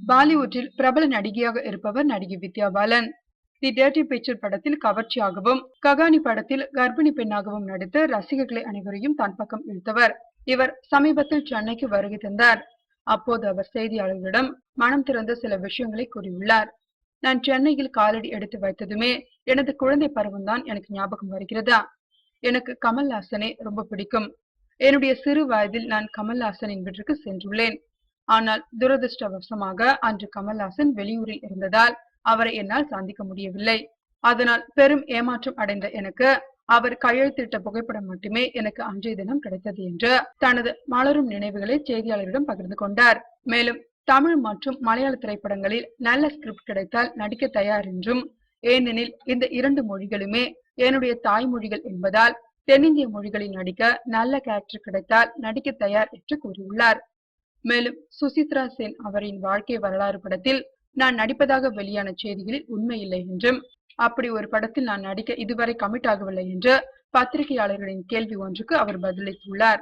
பாலிவுட்டில் பிரபல நடிகையாக இருப்பவர் நடிகை வித்யா பாலன். தி டர்ட்டி பிக்சர் படத்தில் கவர்ச்சியாகவும், ககானி படத்தில் கர்ப்பிணி பெண்ணாகவும் நடித்து ரசிகர்களை அனைவரையும் தன் பக்கம் இழுத்தவர். இவர் சமீபத்தில் சென்னைக்கு வருகை தந்தார். அப்போது அவர் செய்தியாளர்களிடம் மனம் திறந்த சில விஷயங்களை கூறியுள்ளார். நான் சென்னையில் காலடி எடுத்து வைத்ததுமே எனது குழந்தை பருவம்தான் எனக்கு ஞாபகம் வருகிறதா. எனக்கு கமல்ஹாசனை ரொம்ப பிடிக்கும். என்னுடைய சிறு வயதில் நான் கமல்ஹாசனின் வீட்டிற்கு சென்றுள்ளேன். ஆனால் துரதிருஷ்டவசமாக அன்று கமல்ஹாசன் வெளியூரில் இருந்ததால் அவரை என்னால் சந்திக்க முடியவில்லை. அதனால் பெரும் ஏமாற்றம் அடைந்த எனக்கு அவர் கையெழுத்திட்ட புகைப்படம் மட்டுமே எனக்கு அன்றைய தினம் கிடைத்தது என்று தனது மலரும் நினைவுகளை செய்தியாளர்களிடம் பகிர்ந்து கொண்டார். மேலும் தமிழ் மற்றும் மலையாள திரைப்படங்களில் நல்ல ஸ்கிரிப்ட் கிடைத்தால் நடிக்க தயார் என்றும், ஏனெனில் இந்த 2 மொழிகளுமே என்னுடைய தாய்மொழிகள் என்பதால் தென்னிந்திய மொழிகளில் நடிக்க நல்ல கேரக்டர் கிடைத்தால் நடிக்க தயார் என்று கூறியுள்ளார். மேலும் சுசித்ரா சென் அவரின் வாழ்க்கை வரலாறு படத்தில் நான் நடிப்பதாக வெளியான செய்திகளில் உண்மையில்லை என்றும், அப்படி ஒரு படத்தில் நான் நடிக்க இதுவரை கமிட் ஆகவில்லை என்று பத்திரிகையாளர்களின் கேள்வி ஒன்றுக்கு அவர் பதிலளித்துள்ளார்.